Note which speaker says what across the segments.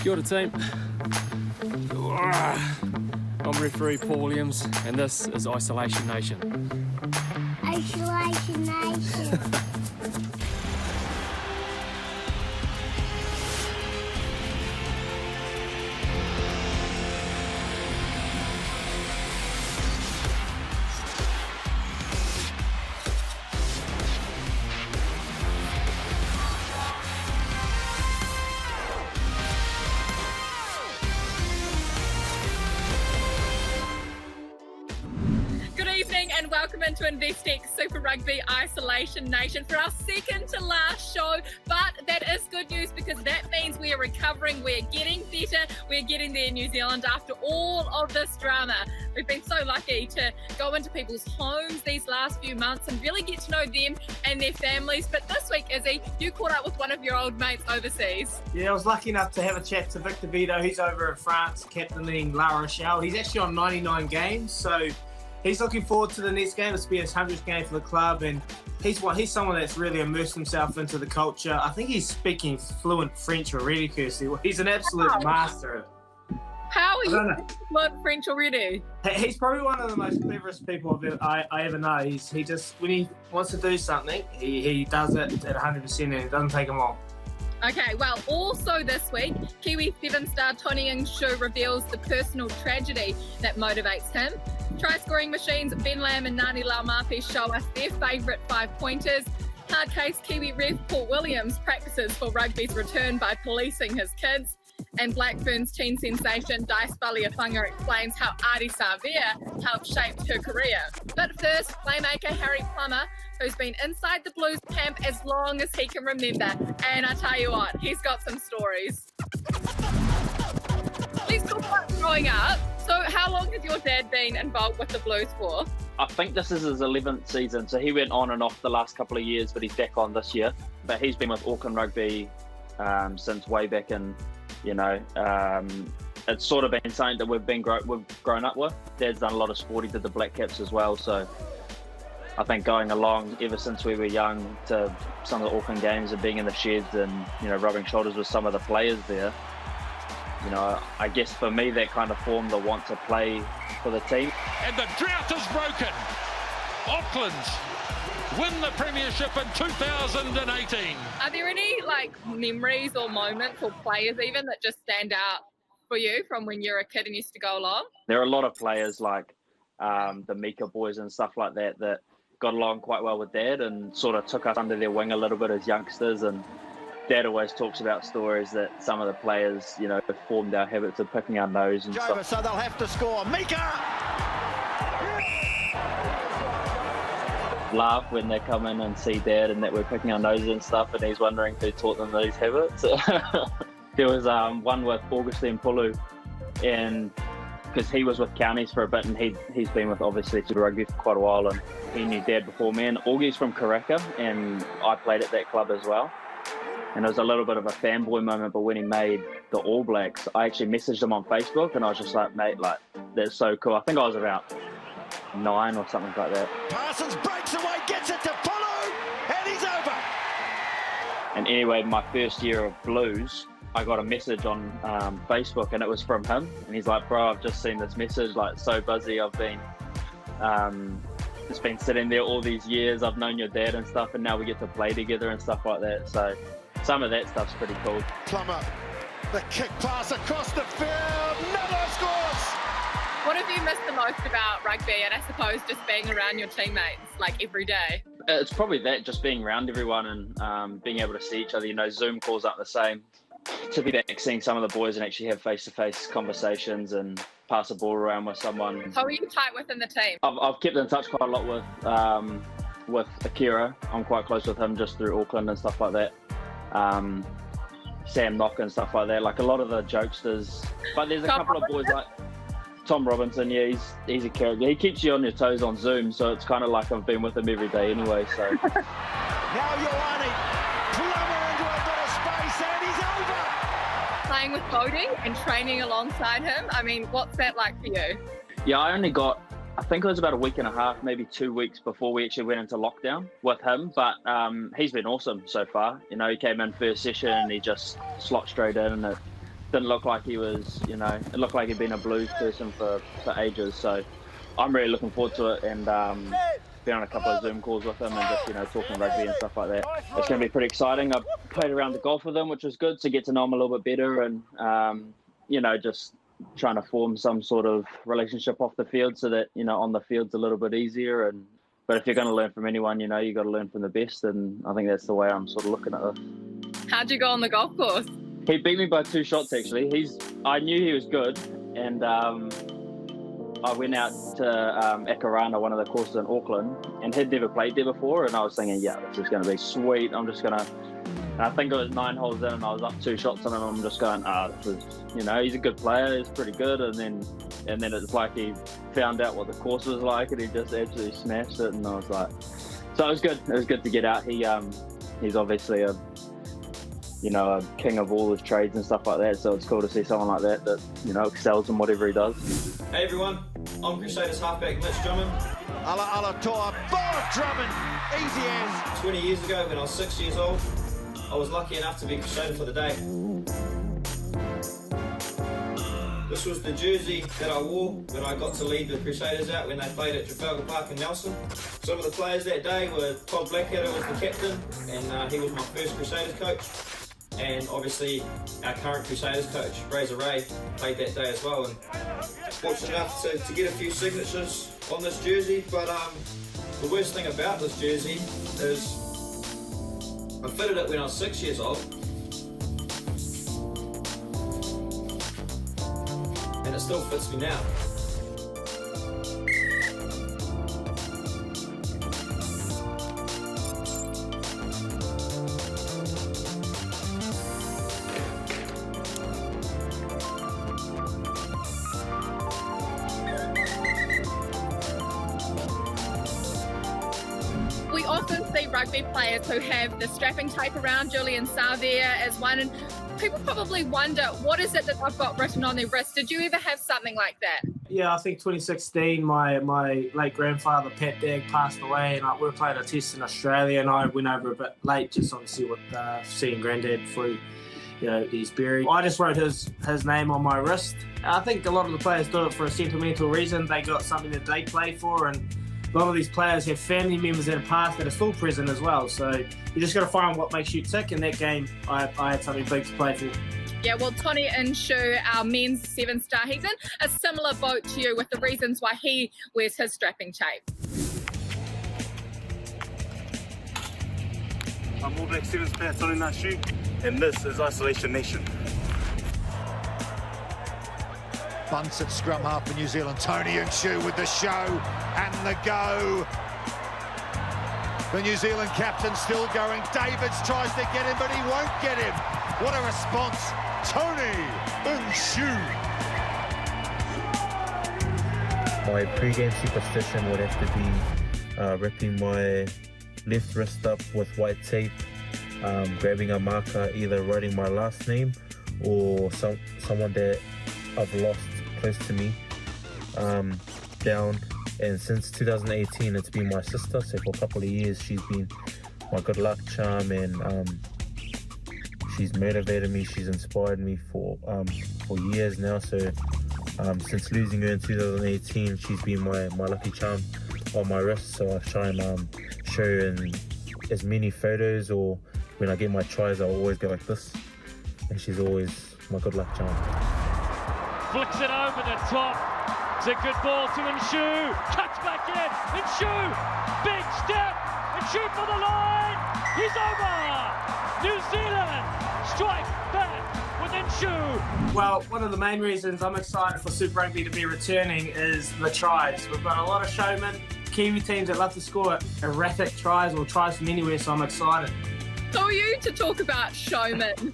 Speaker 1: Kia ora team. I'm referee Paul Williams and this is Isolation Nation.
Speaker 2: Isolation Nation.
Speaker 3: And welcome into Investec Super Rugby Isolation Nation for our second to last show. But that is good news because that means we are recovering, we're getting better, we're getting there in New Zealand after all of this drama. We've been so lucky to go into people's homes these last few months and really get to know them and their families. But this week, Izzy, you caught up with one of your old mates overseas.
Speaker 4: Yeah, I was lucky enough to have a chat to Victor Vito. He's over in France, captaining La Rochelle. He's actually on 99 games, so he's looking forward to the next game. It's been his 100th game for the club, and he's someone that's really immersed himself into the culture. I think he's speaking fluent French already, Kirsty. He's an absolute master.
Speaker 3: How are you fluent French already?
Speaker 4: He's probably one of the most cleverest people I ever know. He just, when he wants to do something, he does it at 100% and it doesn't take him long.
Speaker 3: Okay, well, also this week, Kiwi 7-star Tony Ng-Shu reveals the personal tragedy that motivates him. Try-scoring machines Ben Lam and Ngani Laumape show us their favourite 5-pointers. Hard case Kiwi ref Paul Williams practices for rugby's return by policing his kids. And Blackburn's teen sensation Dice Baliafunga explains how Adi Savia helped shape her career. But first, playmaker Harry Plummer, who's been inside the Blues camp as long as he can remember. And I tell you what, he's got some stories. Let's talk about growing up. So how long has your dad been involved with the Blues for?
Speaker 5: I think this is his 11th season, so he went on and off the last couple of years, but he's back on this year. But he's been with Auckland Rugby since way back in, it's sort of been something that we've grown up with. Dad's done a lot of sport, he did the Black Caps as well, so I think going along ever since we were young to some of the Auckland games and being in the sheds and, rubbing shoulders with some of the players there, I guess for me that kind of formed the want to play for the team.
Speaker 6: And the drought is broken. Auckland win the premiership in 2018.
Speaker 3: Are there any memories or moments or players even that just stand out for you from when you were a kid and used to go along?
Speaker 5: There are a lot of players like the Mika boys and stuff like that got along quite well with Dad and sort of took us under their wing a little bit as youngsters, and Dad always talks about stories that some of the players, formed our habits of picking our nose and stuff.
Speaker 7: So they'll have to score. Mika!
Speaker 5: Laugh when they come in and see Dad and that we're picking our noses and stuff, and he's wondering who taught them these habits. There was one with Augustine Pulu, and because he was with Counties for a bit and he's been with obviously Super Rugby for quite a while, and he knew Dad before me. And Augie's from Karaka and I played at that club as well. And it was a little bit of a fanboy moment, but when he made the All Blacks, I actually messaged him on Facebook and I was just like, mate, that's so cool. I think I was about 9 or something like that.
Speaker 7: Parsons breaks away, gets it to Pulu, and he's over.
Speaker 5: And anyway, my first year of Blues, I got a message on Facebook and it was from him. And he's like, bro, I've just seen this message, so busy. I've been just been sitting there all these years. I've known your dad and stuff, and now we get to play together and stuff like that. So some of that stuff's pretty cool.
Speaker 7: Plummer, the kick pass across the field, Nello scores!
Speaker 3: What have you missed the most about rugby, and I suppose just being around your teammates every day?
Speaker 5: It's probably that, just being around everyone and being able to see each other. Zoom calls aren't the same. To be back seeing some of the boys and actually have face-to-face conversations and pass a ball around with someone.
Speaker 3: Who are you tight with in the team?
Speaker 5: I've kept in touch quite a lot with Akira. I'm quite close with him just through Auckland and stuff like that. Sam Knock and stuff like that. A lot of the jokesters. But there's a couple of boys like Tom Robinson. Yeah, he's a character. He keeps you on your toes on Zoom, so it's kind of like I've been with him every day anyway. So
Speaker 7: now Ioane, Plummer into a bit of space, and he's over.
Speaker 3: Playing with Bodie and training alongside him. I mean, what's that like for you?
Speaker 5: Yeah, I only got, I think it was about a week and a half, maybe 2 weeks before we actually went into lockdown with him. But he's been awesome so far. He came in first session and he just slot straight in, and didn't look like he was, you know, it looked like he'd been a Blues person for ages. So I'm really looking forward to it, and been on a couple of Zoom calls with him and just, you know, talking rugby and stuff like that. It's going to be pretty exciting. I played around the golf with him, which was good to get to know him a little bit better, and you know, just trying to form some sort of relationship off the field so that, you know, on the field's a little bit easier. But if you're going to learn from anyone, you know, you got to learn from the best, and I think that's the way I'm sort of looking at this.
Speaker 3: How'd you go on the golf course?
Speaker 5: He beat me by 2 shots actually. I knew he was good, and I went out to Akarana, one of the courses in Auckland, and he'd never played there before, and I was thinking, yeah, this is going to be sweet. I'm just going to, and I think it was 9 holes in and I was up 2 shots on him. I'm just going, this is, you know, he's a good player, he's pretty good, and then it's like he found out what the course was like, and he just absolutely smashed it, and I was like, so it was good. It was good to get out. He's obviously a king of all his trades and stuff like that, so it's cool to see someone like that, you know, excels in whatever he does.
Speaker 8: Hey everyone, I'm Crusaders halfback Mitch Drummond.
Speaker 7: Ala toa, Bob Drummond, easy as.
Speaker 8: 20 years ago when I was 6 years old, I was lucky enough to be Crusader for the day. This was the jersey that I wore when I got to lead the Crusaders out when they played at Trafalgar Park in Nelson. Some of the players that day were Todd Blackadder was the captain, and he was my first Crusaders coach. And obviously our current Crusaders coach, Razor Ray, played that day as well. And fortunate enough to get a few signatures on this jersey, but the worst thing about this jersey is I fitted it when I was 6 years old, and it still fits me now.
Speaker 3: We often see rugby players who have the strapping tape around. Julian Savia as one, and people probably wonder, what is it that they've got written on their wrist? Did you ever have something like that?
Speaker 4: Yeah, I think 2016, my late grandfather, Pat Dagg, passed away, and we played a test in Australia, and I went over a bit late just on to see what seeing Granddad before he's buried. I just wrote his name on my wrist. I think a lot of the players do it for a sentimental reason. They got something that they play for, and a lot of these players have family members that have passed that are still present as well. So you just got to find what makes you tick. In that game, I had something big to play for.
Speaker 3: Yeah, well, Tony Inshu, our men's 7-star, he's in a similar boat to you with the reasons why he wears his strapping tape.
Speaker 9: I'm All Black 7's player Tony Inshu, and this is Isolation Nation.
Speaker 7: Bunts at scrum half for New Zealand. Tony Inshu with the show and the go. The New Zealand captain still going. Davids tries to get him, but he won't get him. What a response. Tony Inshu.
Speaker 10: My pre-game superstition would have to be ripping my left wrist up with white tape, grabbing a marker, either writing my last name or someone that I've lost close to me down. And since 2018 it's been my sister, so for a couple of years she's been my good luck charm, and she's motivated me, she's inspired me for years now. So since losing her in 2018, she's been my lucky charm on my wrist. So I try and show her in as many photos, or when I get my tries I'll always go like this, and she's always my good luck charm.
Speaker 11: Flicks it over the top. It's a good ball to Inshu. Cuts back in. Inshu. Big step. Inshu for the line. He's over. New Zealand strike back with Inshu.
Speaker 4: Well, one of the main reasons I'm excited for Super Rugby to be returning is the tries. We've got a lot of showmen, Kiwi teams that love to score erratic tries or tries from anywhere, so I'm excited.
Speaker 3: Who are you to talk about showmen?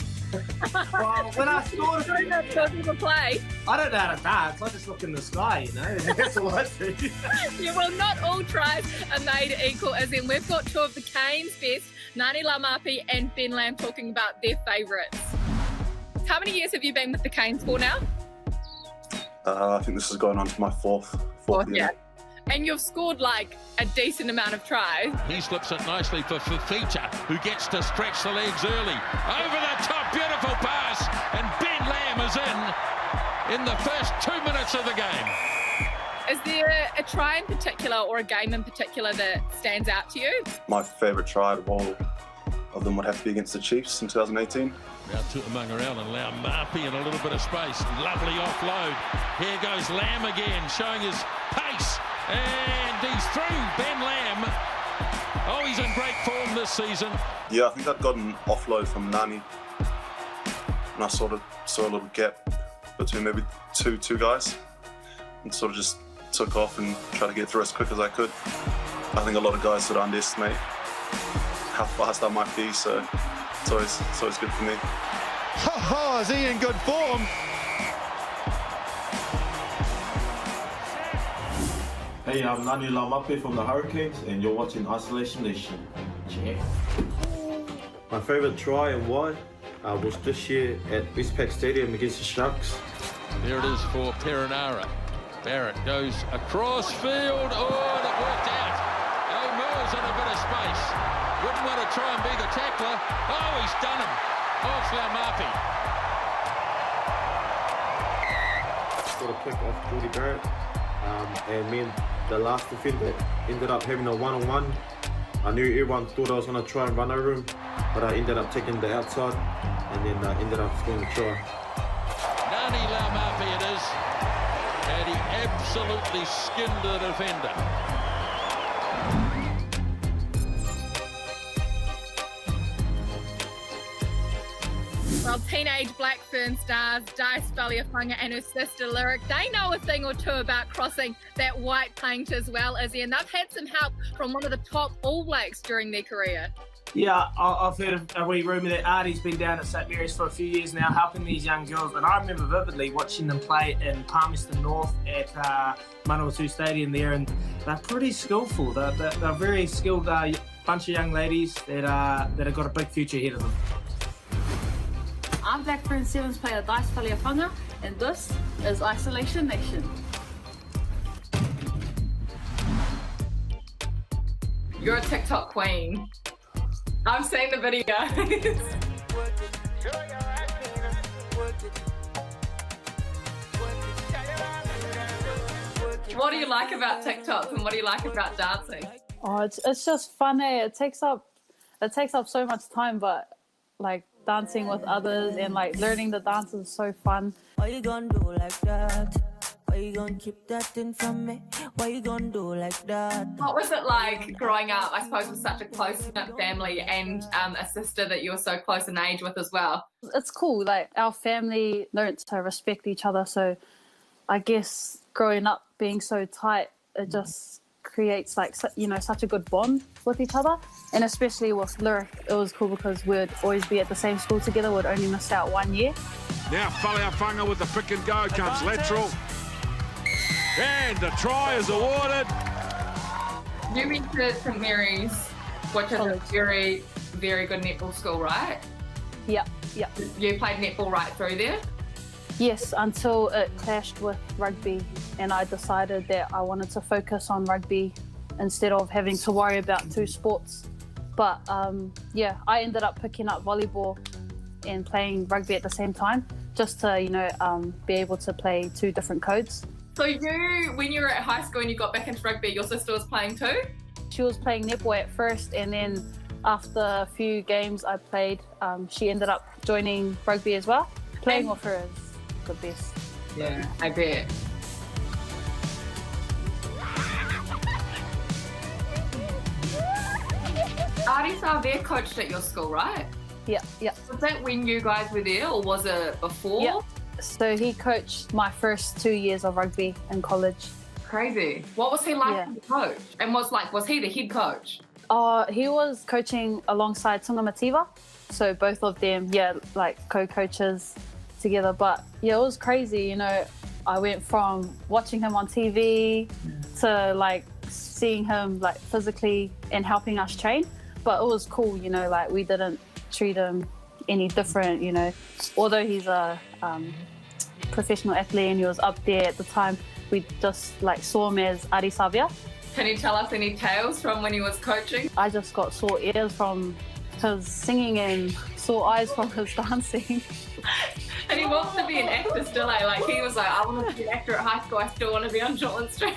Speaker 4: Well, when I scored a few,
Speaker 3: play.
Speaker 4: I don't know how to dance. I just look in the sky, you know. That's all I do.
Speaker 3: Yeah, well, not all tries are made equal, as in we've got two of the Canes best, Ngani Laumape and Ben Lam, talking about their favourites. How many years have you been with the Canes for now?
Speaker 9: I think this is going on to my fourth year.
Speaker 3: Yeah. And you've scored like a decent amount of tries.
Speaker 6: He slips it nicely for Fafita, who gets to stretch the legs early. Over the top, beautiful pass, and Ben Lam Lamb is in the first 2 minutes of the game.
Speaker 3: Is there a try in particular or a game in particular that stands out to you?
Speaker 9: My favourite try of all of them would have to be against the Chiefs in 2018.
Speaker 6: Now Tutamanga around and allow Marpy in a little bit of space. Lovely offload. Here goes Lamb again, showing his pace. And he's through, Ben Lamb. Oh, he's in great form this season.
Speaker 9: Yeah, I think I'd got an offload from Nani. And I sort of saw a little gap between maybe two guys. And sort of just took off and tried to get through as quick as I could. I think a lot of guys sort of underestimate how fast I might be, so it's always good for me.
Speaker 7: Ha, is he in good form?
Speaker 12: Hey, I'm Nani Laumape from the Hurricanes, and you're watching Isolation Nation. Check. My favourite try and why was this year at Westpac Stadium against the Sharks.
Speaker 6: There it is for Perinara. Barrett goes across field. Oh, and it worked out. O'Mill's in a bit of space. Wouldn't want to try and be the tackler. Oh, he's done him. Off Laumape.
Speaker 12: Got a kick off Jordy Barrett. And me and the last defender ended up having a one-on-one. I knew everyone thought I was going to try and run over him, but I ended up taking the outside and then ended up scoring the try.
Speaker 6: Nani Laumape it is. And he absolutely skinned the defender.
Speaker 3: Well, teenage Blackburn stars Dice Valiafunga and her sister Lyric, they know a thing or two about crossing that white paint as well, Izzy, and they've had some help from one of the top All Blacks during their career.
Speaker 4: Yeah, I've heard of a wee rumour that Artie's been down at St Mary's for a few years now, helping these young girls. And I remember vividly watching them play in Palmerston North at Manawatu Stadium there, and they're pretty skillful. They're very skilled bunch of young ladies that have got a big future ahead of them.
Speaker 13: I'm Blackburn Sevens player Dice Valiafunga, and this is Isolation Nation.
Speaker 3: You're a TikTok queen. I've seen the videos. What do you like about TikTok and what do you like about dancing?
Speaker 13: Oh, it's just fun, eh? It takes up so much time, but like dancing with others and like learning the dances is so fun.
Speaker 14: Why you gonna do like that? Why you gonna keep that thing from me? Why you gonna do like that?
Speaker 3: What was it like growing up, I suppose, with such a close-knit family and a sister that you were so close in age with as well?
Speaker 13: It's cool, like our family learned to respect each other, so I guess growing up being so tight, it just creates like, you know, such a good bond with each other. And especially with Lyric, it was cool because we'd always be at the same school together. We'd only miss out 1 year.
Speaker 6: Now Valiafunga with the pick and go comes lateral. And the try is awarded.
Speaker 3: You went to St Mary's, which is a very, very good netball school, right?
Speaker 13: Yeah.
Speaker 3: You played netball right through there?
Speaker 13: Yes, until it clashed with rugby, and I decided that I wanted to focus on rugby instead of having to worry about two sports. But yeah, I ended up picking up volleyball and playing rugby at the same time, just to, you know, be able to play two different codes.
Speaker 3: So you, when you were at high school and you got back into rugby, your sister was playing too?
Speaker 13: She was playing netball at first, and then after a few games I played, she ended up joining rugby as well. Playing with her is the best.
Speaker 3: Yeah, I bet. Artie Savia coached at your school, right?
Speaker 13: Yeah.
Speaker 3: Was that when you guys were there, or was it before?
Speaker 13: Yeah. So he coached my first 2 years of rugby in college.
Speaker 3: Crazy. What was he like as a coach? And was he the head coach?
Speaker 13: He was coaching alongside Tunga Mativa. So both of them, like co-coaches together. But yeah, it was crazy. You know, I went from watching him on TV to like seeing him like physically and helping us train. But it was cool, you know, like we didn't treat him any different, you know. Although he's a professional athlete and he was up there at the time, we just like saw him as Artie Savia.
Speaker 3: Can you tell us any tales from when he was coaching?
Speaker 13: I just got sore ears from his singing and sore eyes from his dancing.
Speaker 3: And he wants to be an actor still, eh? Like, he was like, I want to be an actor at high school, I still want to be on Shortland Street.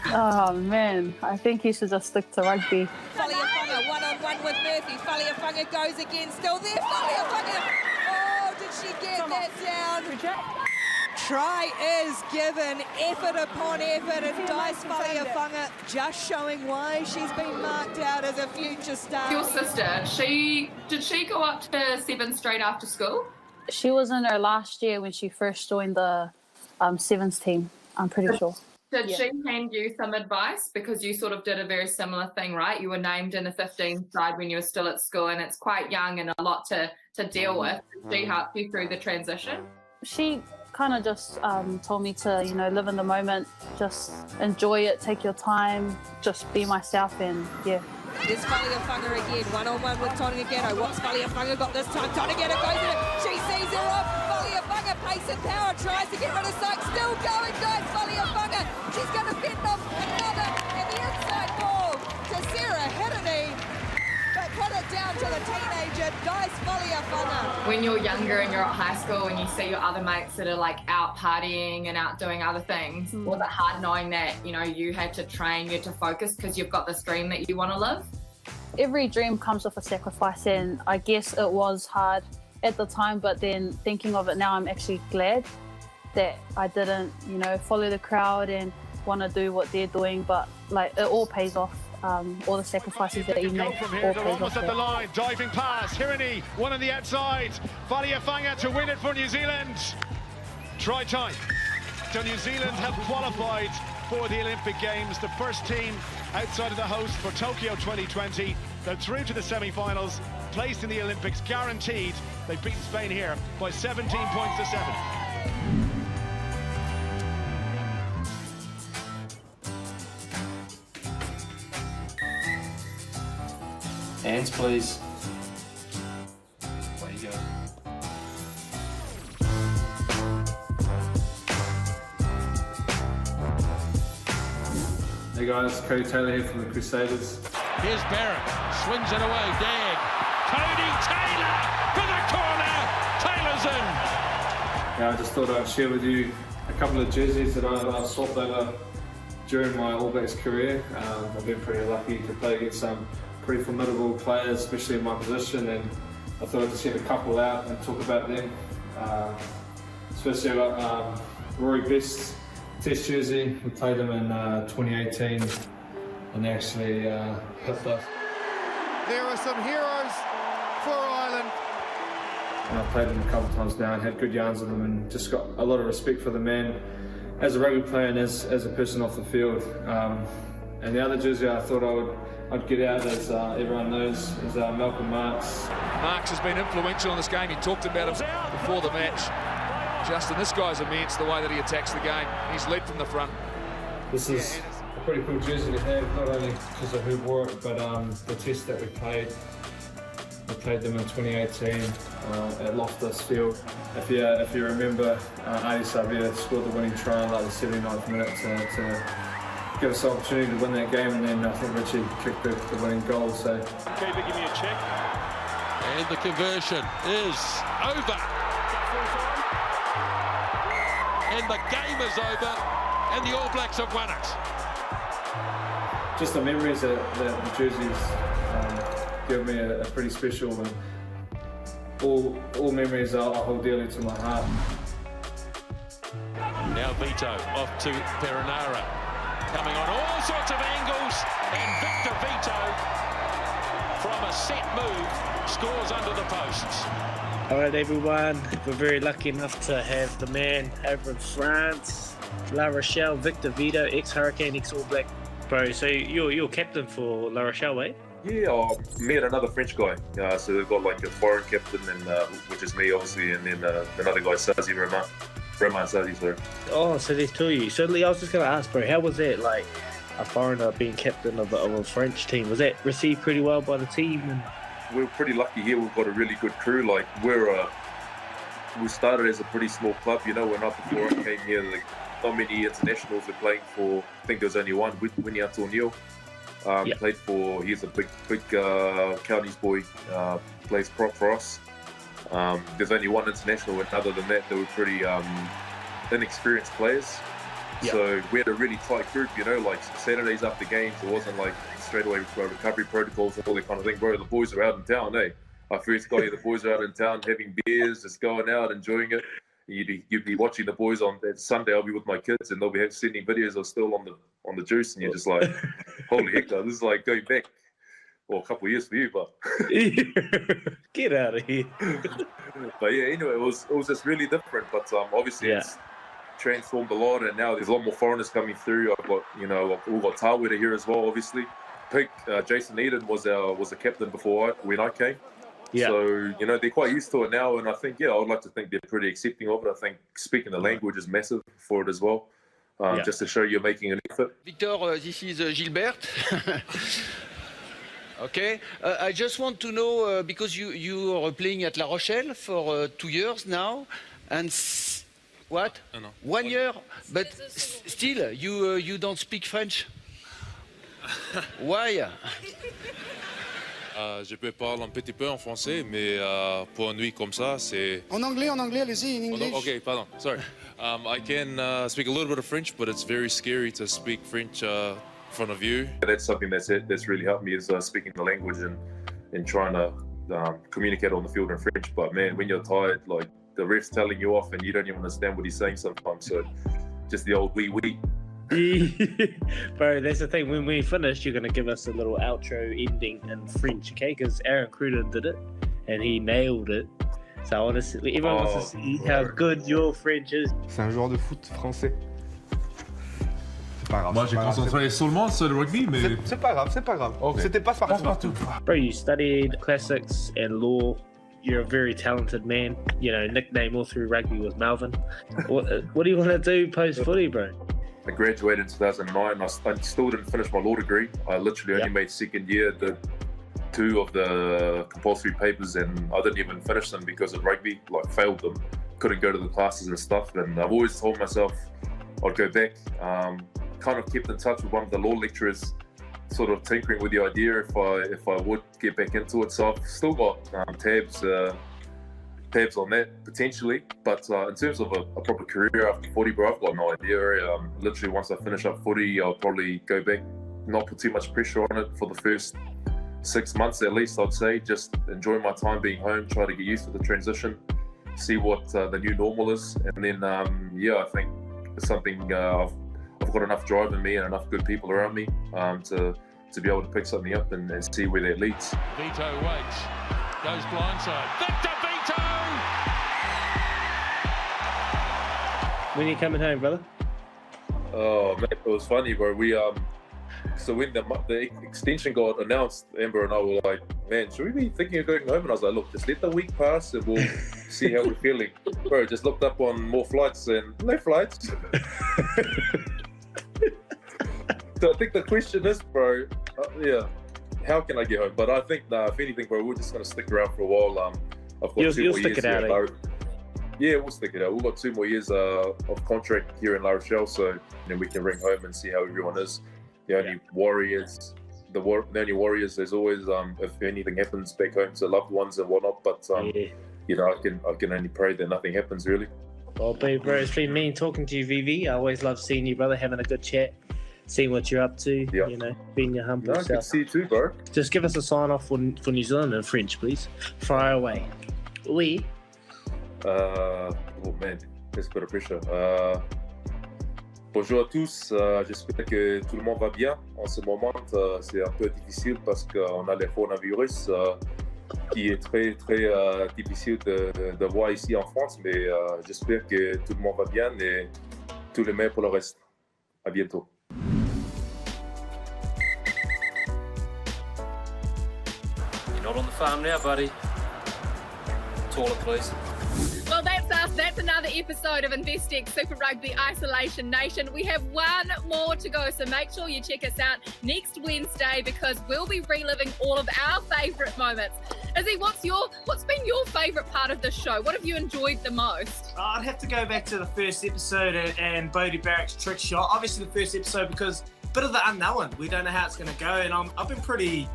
Speaker 13: Oh man, I think he should just stick to rugby.
Speaker 15: Faliafunga one-on-one with Murphy. Faliafunga goes again, still there. Faliafunga! Oh, did she get that down? Try is given, effort upon effort, and Dice Faliafunga just showing why she's been marked out as a future star.
Speaker 3: Your sister, did she go up to Sevens straight after school?
Speaker 13: She was in her last year when she first joined the Sevens team, I'm pretty sure.
Speaker 3: Did she hand you some advice? Because you sort of did a very similar thing, right? You were named in the 15 side when you were still at school, and it's quite young and a lot to deal with. Did she help you through the transition?
Speaker 13: She kind of just told me to, live in the moment, just enjoy it, take your time, just be myself, and yeah.
Speaker 15: There's Faliafunga again, one-on-one with Tonigano. What's Faliafunga got this time? Tonigano goes in it. She sees her off. Faliafunga, pace and power, tries to get rid of Sykes. Still going, guys. Faliafunga. She's going to fend off another. And the inside ball to Sarah Hennedy. But put it down to the teenager, Dice Faliafunga.
Speaker 3: When you're younger and you're at high school and you see your other mates that are like out partying and out doing other things, was it hard knowing that, you had to train, you had to focus because you've got this dream that you want to live?
Speaker 13: Every dream comes with a sacrifice, and I guess it was hard at the time, but then thinking of it now, I'm actually glad that I didn't, follow the crowd and want to do what they're doing, but like it all pays off. All the sacrifices that you make.
Speaker 7: From here, they're almost at the line. Diving pass. Hirini, one on the outside. Faliafunga to win it for New Zealand. Try time. So New Zealand have qualified for the Olympic Games. The first team outside of the host for Tokyo 2020. They're through to the semi-finals. Placed in the Olympics, guaranteed. They've beaten Spain here by 17 points to 7.
Speaker 16: Hands, please. There you go.
Speaker 17: Hey guys, Cody Taylor here from the Crusaders.
Speaker 6: Here's Barrett, swings it away, Dag. Cody Taylor for the corner. Taylor's in.
Speaker 17: Yeah, I just thought I'd share with you a couple of jerseys that I've swapped over during my All Blacks career. I've been pretty lucky to play against some pretty formidable players, especially in my position, and I thought I'd just get a couple out and talk about them. Especially about Rory Best's Test jersey. We played them in 2018 and they actually pipped us.
Speaker 7: There are some heroes for Ireland.
Speaker 17: And I've played them a couple of times now and had good yarns with them, and just got a lot of respect for the man as a rugby player and as a person off the field. And the other jersey I thought I'd get out, as everyone knows, is Malcolm Marx.
Speaker 6: Marx has been influential in this game. He talked about him before the match. Justin, this guy's immense, the way that he attacks the game. He's led from the front.
Speaker 17: This is a pretty cool jersey to have, not only because of who wore it, but the test that we played. We played them in 2018 at Loftus Field. If you remember, Adi Savia scored the winning try in like the 79th minute to give us the opportunity to win that game, and then I think Richie kicked the winning goal. So.
Speaker 6: Keeper, give me a check. And the conversion is over. And the game is over, and the All Blacks have won it.
Speaker 17: Just the memories that the jerseys give me are pretty special, and all memories I hold dearly to my heart.
Speaker 6: Now Vito off to Perinara, coming on all sorts of angles, and Victor Vito from a set move scores under the posts.
Speaker 18: Alright everyone, we're very lucky enough to have the man over in France, La Rochelle, Victor Vito, ex-Hurricane, ex-All Black. Bro, so you're captain for La Rochelle, eh?
Speaker 19: Yeah, me and another French guy. So they've got like a foreign captain, and which is me obviously, and then another guy, Sazi Roman Sazi, sorry.
Speaker 18: Oh, so there's two of you. So I was just going to ask, bro, how was that, like, a foreigner being captain of a French team? Was that received pretty well by the team? And...
Speaker 19: We're pretty lucky here. We've got a really good crew. Like we started as a pretty small club. When I before I came here, like not many internationals were playing for. I think there was only one, Winnie-Atu O'Neill. Played for. He's a big counties boy. Plays prop for us. There's only one international, and other than that, they were pretty inexperienced players.
Speaker 18: Yeah.
Speaker 19: So we had a really tight group, you know, like Saturdays after games, it wasn't like straight away recovery protocols and all that kind of thing. Bro, the boys are out in town, eh? I first got here, the boys are out in town having beers, just going out, enjoying it. You'd be watching the boys on that Sunday. I'll be with my kids, and they'll be sending videos of still on the juice, and you're just like, holy heck, this is like going back, well, a couple of years for you, but
Speaker 18: Get out of here.
Speaker 19: but yeah, anyway, it was just really different. But obviously, it's transformed a lot, and now there's a lot more foreigners coming through. I've got, you know, we've got Tawera here as well, obviously. Jason Eden was a captain before when I came.
Speaker 18: Yeah.
Speaker 19: So, you know, they're quite used to it now, and I think, I would like to think they're pretty accepting of it. I think speaking the language is massive for it as well, just to show you're making an effort.
Speaker 20: Victor, this is Gilbert. Okay, I just want to know, because you are playing at La Rochelle for 2 years now, and what? 1 year, but still, you don't speak French. Why?
Speaker 21: Je peux parler un petit peu en français, mais pour une nuit comme ça, c'est...
Speaker 22: En anglais, allez-y, in English.
Speaker 21: Okay, pardon, sorry. I can speak a little bit of French, but it's very scary to speak French in front of you.
Speaker 19: That's something that's really helped me, is speaking the language and trying to communicate on the field in French. But man, when you're tired, like the ref's telling you off and you don't even understand what he's saying sometimes. So just the old wee.
Speaker 18: Bro, that's the thing. When we finish, you're going to give us a little outro ending in French, okay? Because Aaron Cruden did it, and he nailed it. So honestly, everyone wants to see how good your French is.
Speaker 23: C'est un joueur de foot français. C'est pas grave.
Speaker 24: Moi, j'ai concentré seulement sur le rugby, mais...
Speaker 23: C'est pas grave.
Speaker 24: Okay.
Speaker 23: C'était passe-partout.
Speaker 18: Bro, you studied classics and law. You're a very talented man. You know, nickname all through rugby was Melvin. What do you want to do post-footy, bro?
Speaker 19: I graduated in 2009. I still didn't finish my law degree. I literally only made second year, did 2 of the compulsory papers, and I didn't even finish them because of rugby, like failed them. Couldn't go to the classes and stuff, and I've always told myself I'd go back. Kind of kept in touch with one of the law lecturers, sort of tinkering with the idea if I would get back into it. So I've still got tabs on that potentially, but in terms of a proper career after footy, bro, I've got no idea. Literally, once I finish up footy, I'll probably go back, not put too much pressure on it for the first 6 months at least. I'd say just enjoy my time being home, try to get used to the transition, see what the new normal is, and then I think it's something I've got enough drive in me and enough good people around me to be able to pick something up and see where that leads.
Speaker 6: Vito waits, goes blindside. Victor Vito!
Speaker 18: When are you coming home, brother?
Speaker 19: Oh man, it was funny, bro. We so when the extension got announced, Amber and I were like, man, should we be thinking of going home? And I was like, look, just let the week pass and we'll see how we're feeling. Bro, just looked up on more flights and no flights. So I think the question is, bro, how can I get home? But I think, if anything, bro, we're just going to stick around for a while. I've got 2 more years here. Yeah, we'll stick it out. We've got 2 more years of contract here in La Rochelle, so then we can ring home and see how everyone is. The only warriors, the only warriors. There's always, if anything happens back home to loved ones and whatnot. But you know, I can only pray that nothing happens really.
Speaker 18: Well, bro, it's been me talking to you, VV. I always love seeing you, brother, having a good chat, seeing what you're up to. Yeah. You know, being your humble self.
Speaker 19: Good to see you too, bro.
Speaker 18: Just give us a sign off for New Zealand in French, please. Fire away. Oui.
Speaker 19: Oh man, there's a bit of pressure. Bonjour à tous, j'espère que tout le monde va bien. En ce moment, c'est un peu difficile parce qu'on a le coronavirus qui est très difficile de voir ici en France, mais j'espère que tout le monde va bien et tout le meilleur pour le reste. À bientôt.
Speaker 16: You're not on the farm now, buddy. Taller, please.
Speaker 3: Well, that's us. That's another episode of Investec Super Rugby Isolation Nation. We have one more to go, so make sure you check us out next Wednesday because we'll be reliving all of our favourite moments. Izzy, what's been your favourite part of this show? What have you enjoyed the most?
Speaker 4: I'd have to go back to the first episode and Bodie Barrack's trick shot. Obviously the first episode because bit of the unknown. We don't know how it's going to go, and I've been pretty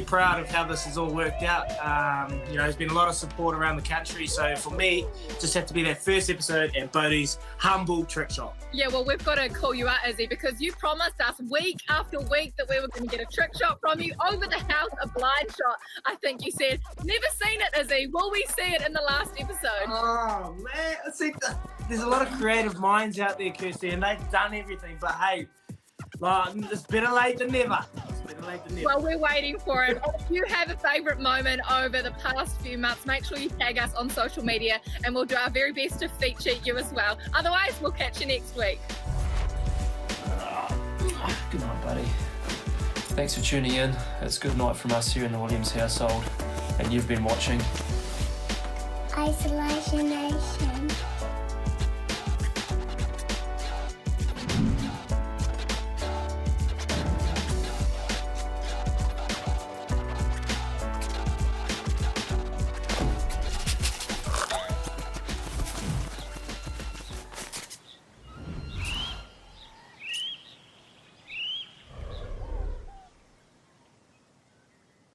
Speaker 4: proud of how this has all worked out. You know, there's been a lot of support around the country, so for me, just have to be that first episode at Bodie's humble trick shot.
Speaker 3: Yeah, well, we've got to call you out, Izzy, because you promised us week after week that we were going to get a trick shot from you over the house, a blind shot. I think you said. Never seen it, Izzy. Will we see it in the last episode?
Speaker 4: Oh man, see, there's a lot of creative minds out there, Kirsty, and they've done everything. But hey, it's better late than never.
Speaker 3: Well, we're waiting for it. If you have a favourite moment over the past few months, make sure you tag us on social media and we'll do our very best to feature you as well. Otherwise, we'll catch you next week.
Speaker 16: Good night, buddy. Thanks for tuning in. It's good night from us here in the Williams household. And you've been watching
Speaker 1: Isolation Nation.